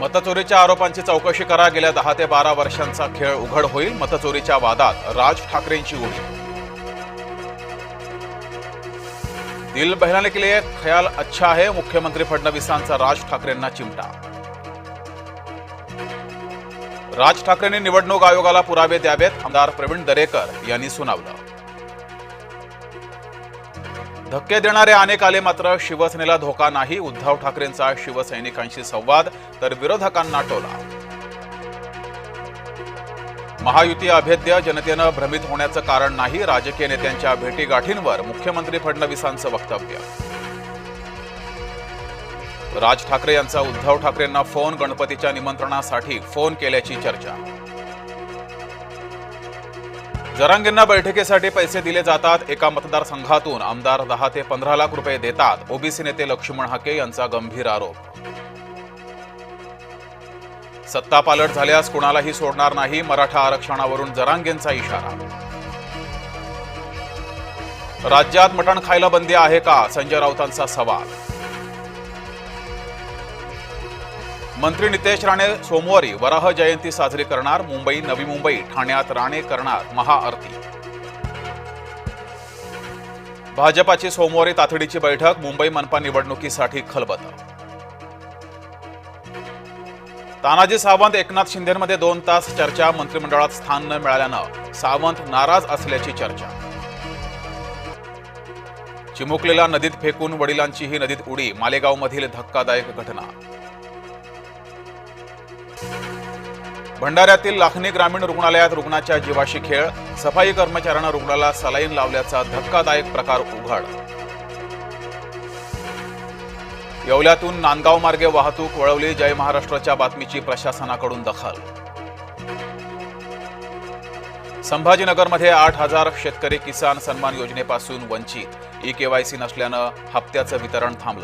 मतचोरीच्या आरोपांची चौकशी करा. गेल्या 10 ते 12 वर्षांचा खेळ उघड होईल. मतचोरीच्या वादात राज ठाकरेंची उडी. दिल बहलाने के लिए ख्याल अच्छा है. मुख्यमंत्री फडणवीसांचा राज ठाकरेंना चिमटा. राज ठाकरेंनी निवडणूक आयोगाला पुरावे द्यावेत. आमदार प्रवीण दरेकर यांनी सुनावलं. धक्के देणारे अनेक आले मात्र शिवसेनेला धोका नाही. उद्धव ठाकरेंचा शिवसैनिकांशी संवाद तर विरोधकांना टोला. महायुती अभेद्य. जनतेनं भ्रमित होण्याचं कारण नाही. राजकीय नेत्यांच्या भेटीगाठींवर मुख्यमंत्री फडणवीसांचं वक्तव्य. राज ठाकरे यांचा उद्धव ठाकरेंना फोन. गणपतीच्या निमंत्रणासाठी फोन केल्याची चर्चा. जरांगेंना बैठकीसाठी पैसे दिले जातात. एका मतदारसंघातून आमदार 10 ते 15 लाख रुपये देतात. ओबीसी नेते लक्ष्मण हाके यांचा गंभीर आरोप. सत्तापालट झाल्यास कुणालाही सोडणार नाही. मराठा आरक्षणावरून जरांगेंचा इशारा. राज्यात मटण खायला बंदी आहे का? संजय राऊतांचा सवाल. मंत्री नितेश राणे सोमवारी वराह जयंती साजरी करणार. मुंबई, नवी मुंबई, ठाण्यात राणे करणार महाआरती. भाजपाची सोमवारी तातडीची बैठक. मुंबई मनपा निवडणुकीसाठी खलबत. तानाजी सावंत एकनाथ शिंदेंमध्ये 2 तास चर्चा. मंत्रिमंडळात स्थान न मिळाल्यानं सावंत नाराज असल्याची चर्चा. चिमुकलेला नदीत फेकून वडिलांचीही नदीत उडी. मालेगावमधील धक्कादायक घटना. भंडाऱ्यातील लाखनी ग्रामीण रुग्णालयात रुग्णाच्या जीवाशी खेळ. सफाई कर्मचाऱ्यानं रुग्णाला सलाईन लावल्याचा धक्कादायक प्रकार उघड. येवल्यातून नांदगाव मार्गे वाहतूक वळवली. जय महाराष्ट्राच्या बातमीची प्रशासनाकडून दखल. संभाजीनगरमध्ये 8,000 शेतकरी किसान सन्मान योजनेपासून वंचित. ई-केवायसी नसल्यानं हप्त्याचं वितरण थांबलं.